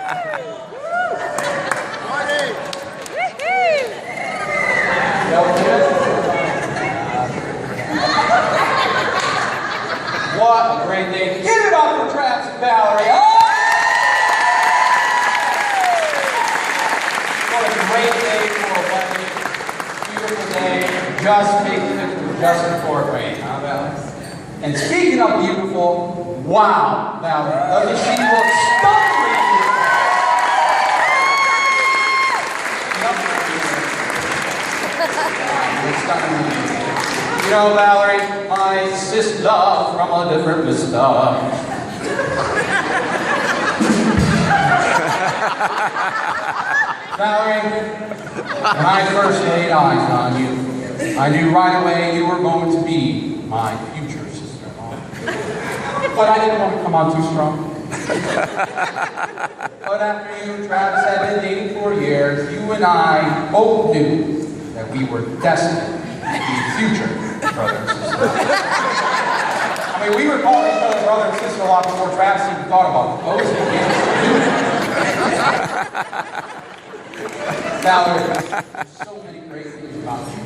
What a great day. Give it up for Travis and Valerie. Oh! What a great day for a wedding. Beautiful day. Just making it just before it rained. Huh, Valerie? And speaking of beautiful, wow, Valerie, doesn't she look stunningly beautiful? You know, Valerie, my sister from a different mister. Valerie, when I first laid eyes on you, I knew right away you were going to be my future sister-in-law. But I didn't want to come on too strong. But after you and Travis had been dating for years, you and I both knew that we were destined to be future brother and sister. I mean, we were calling each other brother and sister a lot before Travis even thought about proposing. Valerie, there's so many great things about you.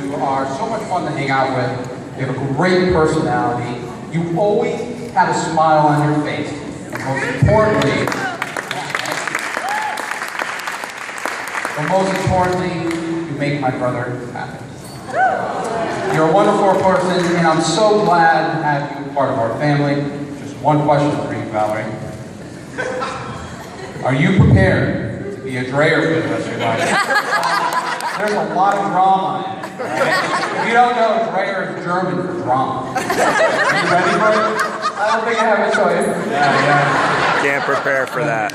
You are so much fun to hang out with. You have a great personality. You always have a smile on your face. And most importantly, you make my brother happy. You're a wonderful person, and I'm so glad to have you part of our family. Just one question for you, Valerie. Are you prepared to be a Dreyer for the rest of your life? There's a lot of drama in it, right? If you don't know, Dreyer is German for drama. Are you ready for it? I don't think I have a choice. Yeah. Can't prepare for that.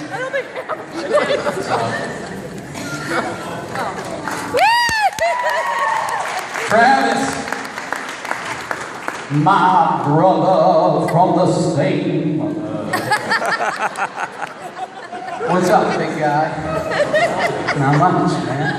Travis, my brother from the same mother. What's up, big guy? Not much, man.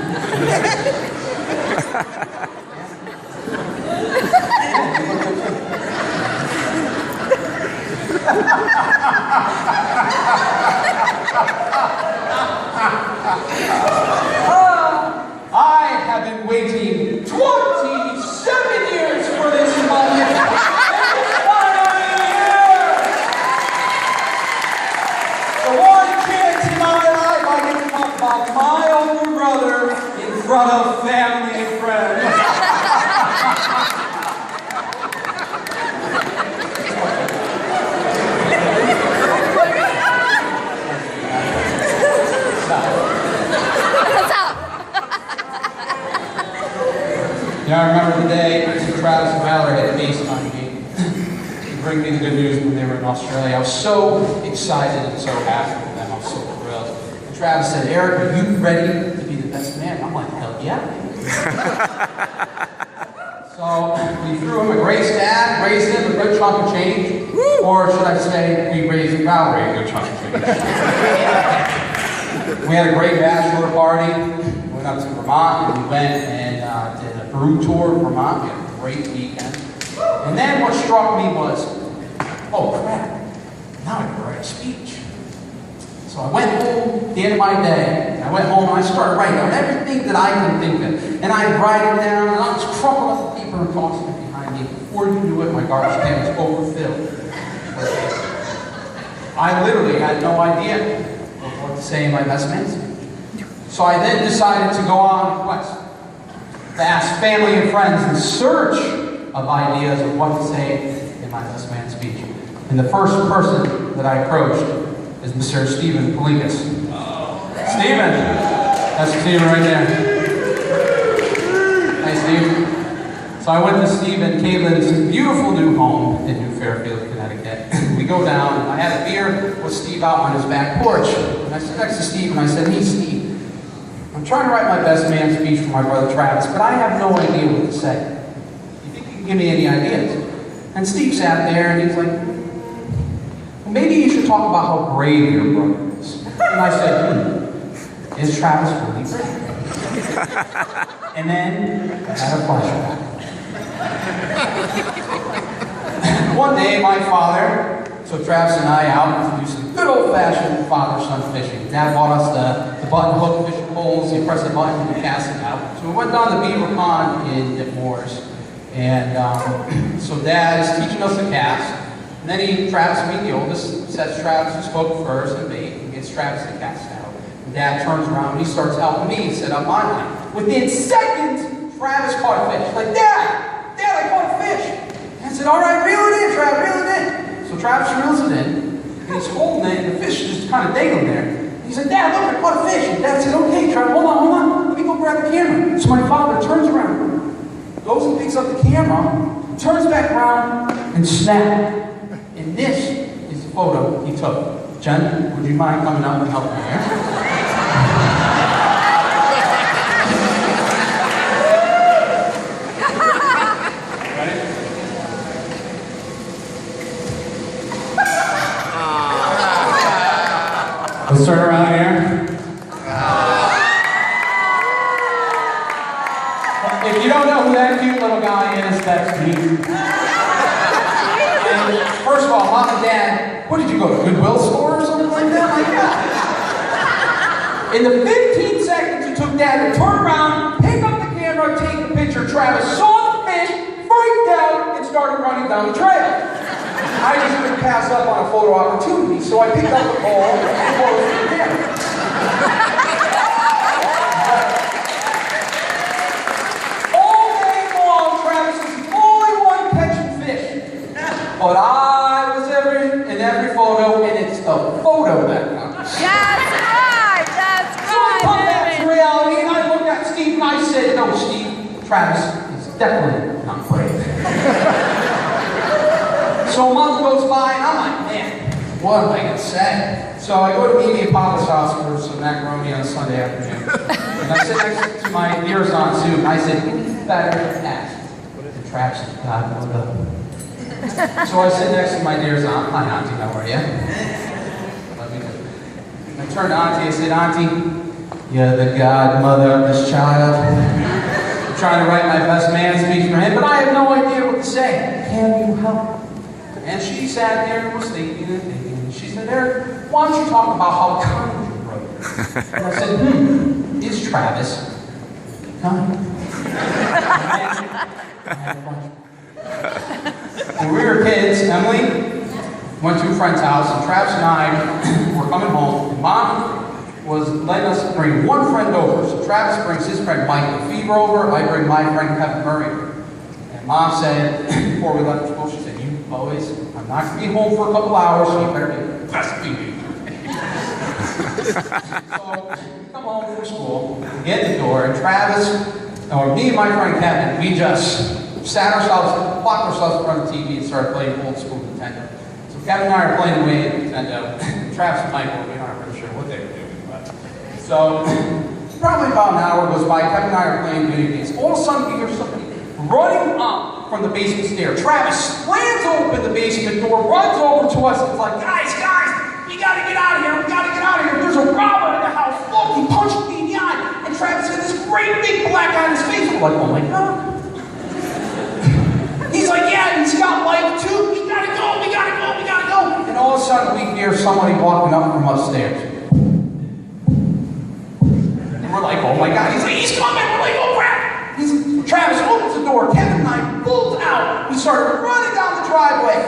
I have been waiting 27 years for this moment. And it's finally here. The one chance in my life I can talk about my older brother in front of family and friends. Yeah, I remember the day Travis and Valerie had FaceTime me to bring me the good news when they were in Australia. I was so excited and so happy for them. I was so thrilled. And Travis said, "Eric, are you ready to be the best man?" I'm like, "Hell yeah." So we threw him a great stab, raised him a good chunk of change. Or should I say, we raised Valerie a good chunk of change. We had a great bachelor party. We went up to Vermont and we went and did a brew tour of Vermont. We had a great weekend. And then what struck me was, oh crap, now I can write a speech. So I went home at the end of my day. I went home and I started writing down everything that I could think of. And I'd write it down and I was crumpling up the paper and tossing it behind me. Before you knew it, my garbage can was overfilled. I literally had no idea what to say in my best man speech. So I then decided to go on a quest to ask family and friends in search of ideas of what to say in my best man speech. And the first person that I approached is Mr. Stephen Polikas. Stephen! That's Stephen right there. Hey, Steve. So I went to Steve and Caitlin's beautiful new home in New Fairfield, Connecticut. We go down, and I had a beer with Steve out on his back porch. And I stood next to Steve and I said, "Hey, Steve, I'm trying to write my best man speech for my brother Travis, but I have no idea what to say. You think you can give me any ideas?" And Steve sat there and he's like, "Well, maybe you should talk about how brave your brother is." And I said, "Is Travis really brave?" And then I had a flashback. One day, my father took Travis and I out to do some good old-fashioned father-son fishing. Dad bought us the button hook fishing poles. You press the button and you cast it out. So we went down to Beaver Pond in Des Moines. And so Dad is teaching us to cast. And then Travis, being the oldest, sets Travis's hook first and bait and gets Travis to cast out. And Dad turns around and he starts helping me set up my line. Within seconds, Travis caught a fish. Like, Dad, I caught a fish. And I said, all right, reel it in, Travis, reel it in. So Travis reels it in. And he's holding it, and the fish is just kind of dangling there. And he's like, Dad, look, I caught a fish. And Dad said, okay, Travis, hold on. Let me go grab the camera. So my father turns around, goes and picks up the camera, turns back around, and snap. And this is the photo he took. Jen, would you mind coming up and helping me here? Let's turn around here. If you don't know who that cute little guy is, that's me. And first of all, Mom and Dad, what did you go to, Goodwill store or something like that? Like that. In the 15 seconds it took Dad to turn around, pick up the camera, take the picture, Travis saw the fish, freaked out, and started running down the trail. I just couldn't pass up on a photo opportunity, so I picked up the pole and closed the camera. All day long, Travis was the only one catching fish. But I was in every photo, and it's the photo that counts. That's right, So I come back to reality, and I looked at Steve, and I said, no, Steve, Travis is definitely not brave. So a month goes by, and I'm like, man, what am I going to say? So I go to Mimi and Papa's house for some macaroni on Sunday afternoon. And I sit next to my dearest Aunt Sue, and I said, who's better asked? And Travis said, God, no, no. So I sit next to my dearest aunt. Hi, Auntie, how are you? Love you too. I turned to Auntie, I said, Auntie, you're the godmother of this child. I'm trying to write my best man speech for him, but I have no idea what to say. Can you help? And she sat there and was thinking and thinking. And she said, Eric, why don't you talk about how kind you wrote? And I said, is Travis kind? When we were kids, Emily went to a friend's house, and Travis and I were coming home, and Mom was letting us bring one friend over. So Travis brings his friend Mike Lefebvre over, I bring my friend Kevin Murray. And Mom said, before we left school, she said, boys, I'm not going to be home for a couple hours, so you better be breastfeeding. So, we come home from school, we get in the door, and Travis, or me and my friend Kevin, we just sat ourselves, plopped ourselves in front of the TV and started playing old school Nintendo. So Kevin and I are playing away at Nintendo. Travis and Michael, we aren't really sure what they were doing. But. So, probably about an hour goes by, Kevin and I are playing video games. All of a sudden, we hear somebody running up from the basement stair. Travis slams open the basement door, runs over to us, and is like, guys, we gotta get out of here, There's a robber in the house. Look, he punched me in the eye. And Travis had this great big black eye on his face. We're like, oh my God. He's like, yeah, he's got life too. We gotta go. And all of a sudden, we hear somebody walking up from upstairs. And we're like, oh my God. He's like, he's coming. We're like, oh crap. Travis opens the door, Kevin and I bolt out. We start running down the driveway.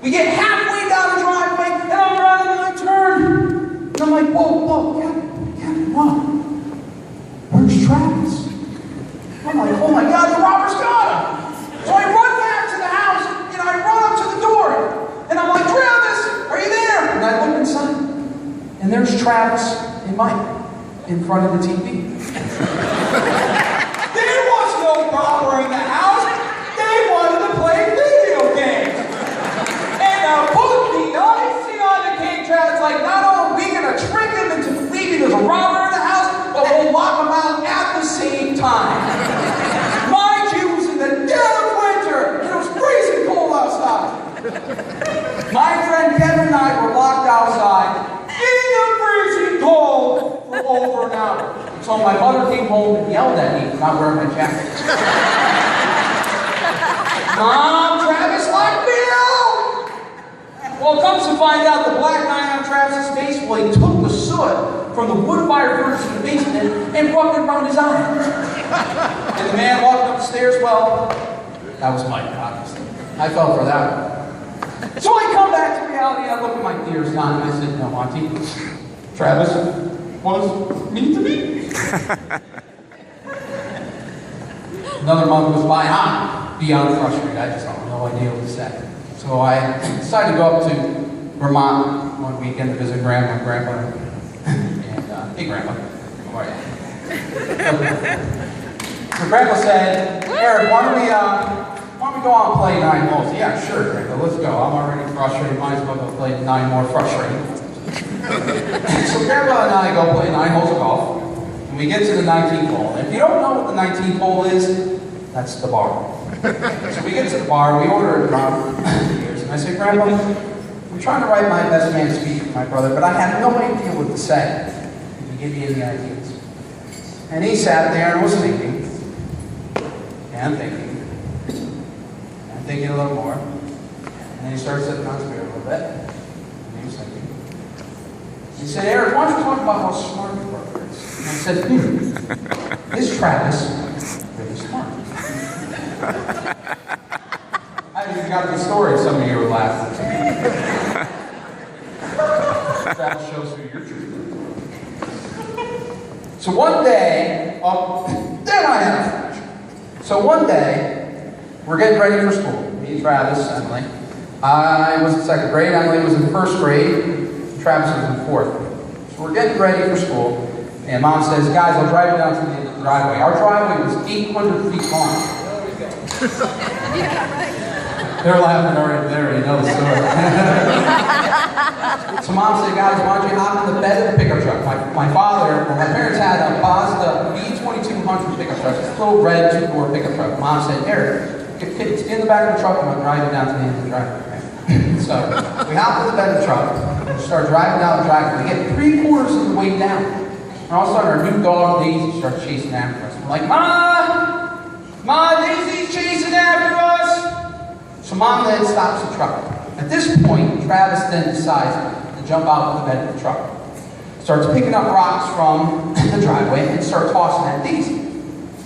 We get halfway down the driveway, and I'm running, and I turn. And I'm like, whoa, Kevin, what? Where's Travis? I'm like, oh my God, the robber's got him. So I run back to the house, and I run up to the door. And I'm like, Travis, are you there? And I look inside, and there's Travis and Mike in front of the TV. Robber in the house, they wanted to play video games. And put the icing on the cake, Travis, like, not only are we going to trick him into believing there's a robber in the house, but we'll lock him out at the same time. Mind you, it was in the dead of winter, and it was freezing cold outside. My friend Kevin and I were locked outside in the freezing cold for over an hour. So my mother came home and yelled at me for not wearing my jacket. Mom, Travis locked me out! Well, it comes to find out the black knight on Travis's face, well, he took the soot from the wood fire furnace in the basement and rubbed it around his eye. And the man walked up the stairs, well, that was Mike, obviously. I fell for that one. So I come back to reality, and I look at my dear son, and I said, no, Auntie, Travis was mean to me. Another month goes by, I'm beyond frustrated. I just have no idea what to say. So I decided to go up to Vermont one weekend to visit Grandma and Grandpa. And, hey Grandpa, how are you? So Grandpa said, Eric, why don't we go out and play 9 holes? Yeah, sure, Grandpa, let's go. I'm already frustrated, might as well go play 9 more frustrating. So Grandpa and I go play 9 holes of golf, and we get to the 19th hole. And if you don't know what the 19th hole is, that's the bar. So we get to the bar, we order a drop, and I say, Grandpa, I'm trying to write my best man speech for my brother, but I have no idea what to say. Can you give me any ideas? And he sat there and was thinking, and thinking a little more. And then he started sipping on his beer a little bit, and he was thinking. He said, Eric, why don't you talk about how smart your brother is? And I said, is Travis really smart? I even got the story, some of you were laughing. That shows who you're true. So one day, then I had a flash. So one day, we're getting ready for school. Me, Travis, Emily. I was in 2nd grade, Emily was in 1st grade, Travis was in 4th grade. So we're getting ready for school, and Mom says, guys, I'll drive you down to the end of the driveway. Our driveway was 800 feet long. They're laughing already, they already know the story. So Mom said, guys, why don't you hop in the bed of the pickup truck? My parents had a Mazda B2200 pickup truck, this little red 2-door pickup truck. Mom said, Eric, get in the back of the truck and I'll drive you down to the end of the driveway. So we hop in the bed of the truck and start driving down the driveway. We get 3/4 of the way down. And all of a sudden our new dog, Daisy, starts chasing after us. We're like, Ma, Daisy's chasing after us! So Mom then stops the truck. At this point, Travis then decides to jump out of the bed of the truck. Starts picking up rocks from the driveway and starts tossing at Daisy.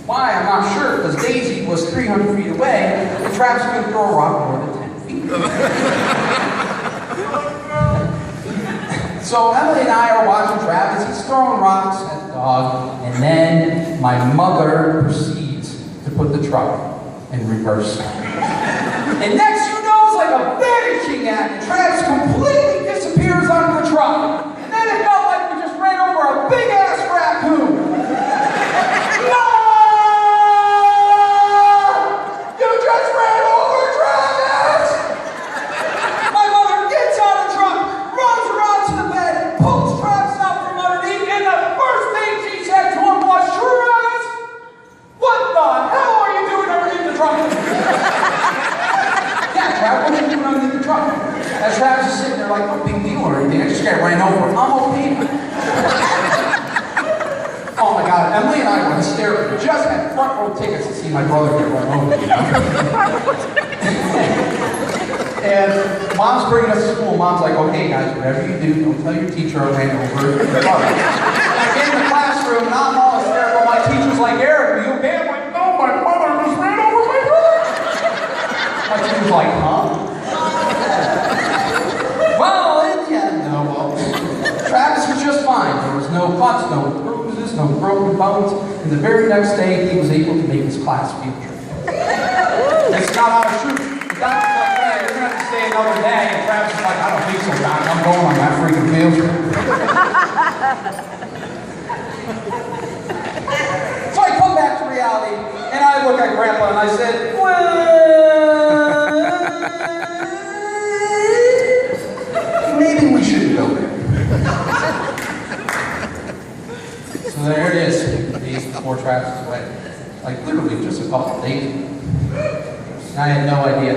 Why? I'm not sure, because Daisy was 300 feet away, and Travis couldn't throw a rock more than 10 feet. So Emily and I are watching Travis. He's throwing rocks at the dog, and then my mother proceeds to put the truck in reverse. And next you know, it's like a vanishing act. Travis completely disappears under the truck. And then it felt like we just ran over a big-ass raccoon. No! You just ran over Travis! My mother gets out of the truck, runs around to the bed, pulls Travis out from underneath, and the first thing she said to him was, Travis, what the hell are you doing underneath the truck? Travis, what are you doing underneath the truck? As Travis is sitting there like, no big deal or anything. I just got ran over. I'm okay. Oh my God, Emily and I were hysterical. We just had front row tickets to see my brother get run over, you know? And Mom's bringing us to school. Mom's like, okay guys, whatever you do, don't tell your teacher I ran over your brother. And I get in the classroom and I'm all hysterical. My teacher's like, Eric, are you okay? I'm like, no, my mother just ran over my brother. My teacher's like, huh? Travis was just fine. There was no cuts, no bruises, no broken bones. And the very next day, he was able to make his class field trip. That's not our truth. The doctor's like, man, you're going to have to stay another day. And Travis is like, I don't think so, Doc. I'm going on that freaking field trip. So I come back to reality, and I look at Grandpa, and I said, well, maybe we shouldn't go there. So there it is, days before Travis's wedding. Like literally just a couple of days. And I had no idea.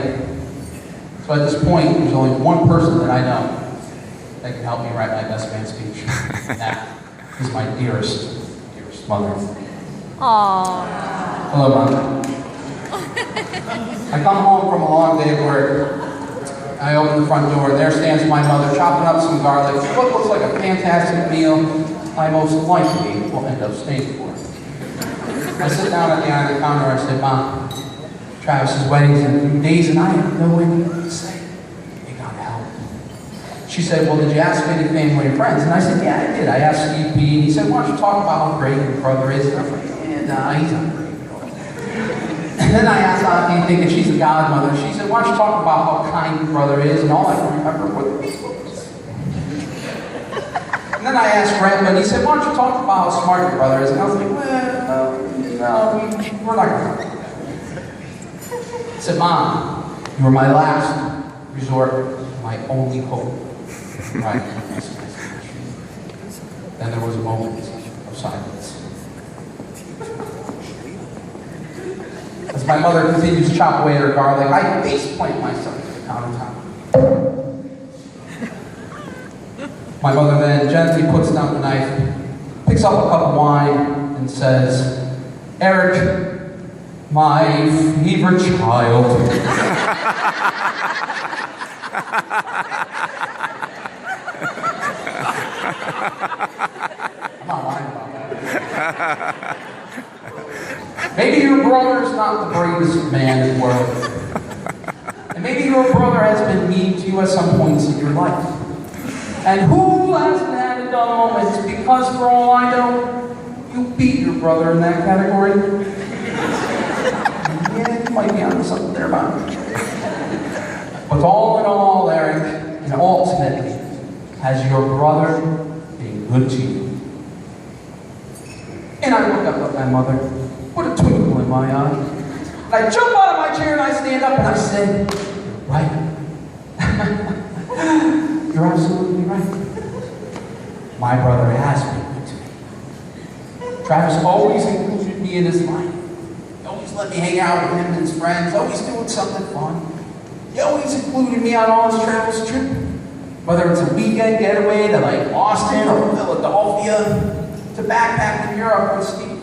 So at this point, there's only one person that I know that can help me write my best man speech. And that is my dearest mother. Aww. Hello, Mom. I come home from a long day of work. I I open the front door, and there stands my mother chopping up some garlic. What looks like a fantastic meal I most likely will end up staying for. I sit down at the end of the counter, I said, Mom, Travis's wedding's in a few days, and I have no idea what to say. You gotta help. She said, well, did you ask any family or friends? And I said, yeah, I did. I asked Steve B, and he said, why don't you talk about how great your brother is? And I'm like, yeah, he's not great. And then I asked Auntie, thinking she's a godmother. She said, why don't you talk about how kind your brother is? And all I can remember were the Beatles. And then I asked Grandpa, and he said, why don't you talk about how smart your brother is? And I was like, well, no, we're not going to talk about that. I said, Mom, you were my last resort, my only hope. Right. Then there was a moment of silence. As my mother continues to chop away at her garlic, I face plant myself to the countertop. My mother then gently puts down the knife, picks up a cup of wine, and says, Eric, my favorite child. I'm not lying about that. Maybe your brother's not the bravest man in the world. And maybe your brother has been mean to you at some points in your life. And who hasn't had a dull moments because for all I know, you beat your brother in that category. Yeah, you might be onto something there, Mom. But all in all, Eric, and ultimately, has your brother been good to you? And I look up at my mother, put a twinkle in my eye, and I jump out of my chair and I stand up and I say, right. You're absolutely right. My brother has been good to me. Travis always included me in his life. He always let me hang out with him and his friends, always doing something fun. He always included me on all his travels trips. Whether it's a weekend getaway to like Austin or Philadelphia, to backpack in Europe with Steve.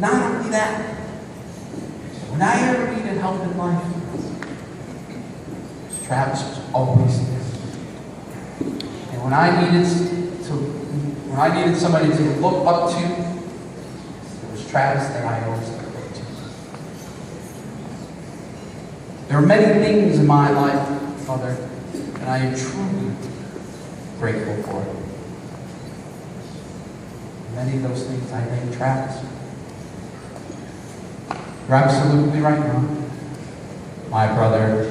Not only that, when I ever needed help in life, Travis was always there. And when I needed somebody to look up to, it was Travis that I always looked up to. There are many things in my life, Mother, and I am truly grateful for it. Many of those things I thank Travis. You're absolutely right, Mom. My brother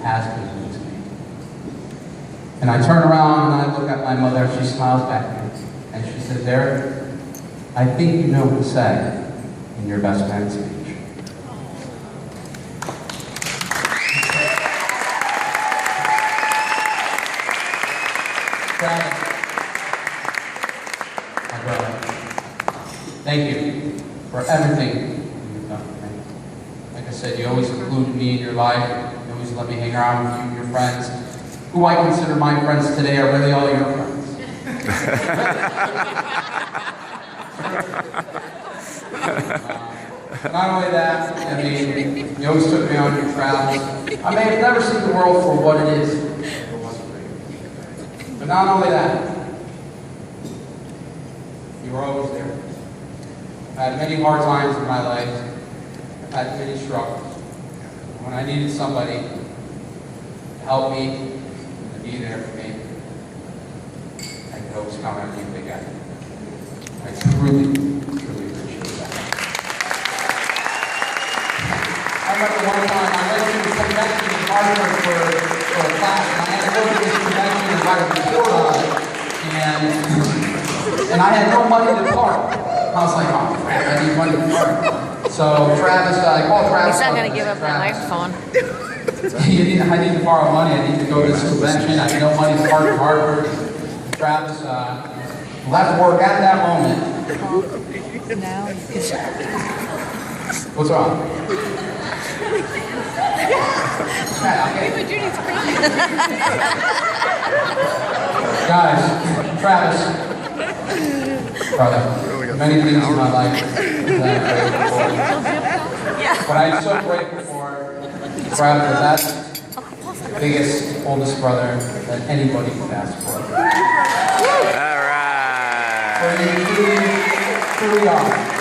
has been good to me. And I turn around and I look at my mother, she smiles back at me, and she says, Eric, I think you know what to say in your best man speech. Travis, my brother, thank you for everything you've done for me. Like I said, you always included me in your life. You always let me hang around with you and your friends. Who I consider my friends today are really all your friends. Not only that, I mean, you always took me on your travels. I may have never seen the world for what it is. But not only that, you were always there. I've had many hard times in my life. I've had many struggles. When I needed somebody to help me and to be there for me, I could always count on you again. I truly, truly appreciate that. I remember one time I went to a convention in Hartford for a class, and I had to go to this convention and write a report on it, and I had no money to park. I was like, oh crap, I need money to park. So Travis, I called Travis. He's not going to give up that microphone. I need to borrow money. I need to go to this convention. I had no money to park in Hartford. Travis left work at that moment. Now you can. What's wrong? Okay. Guys, Travis, brother, many things in my life that I'm grateful for. What I'm so grateful for, Travis, that's biggest, oldest brother that anybody could ask for. All right. For you, here we are.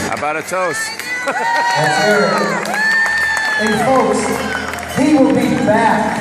How about a toast? That's Eric. And folks, he will be back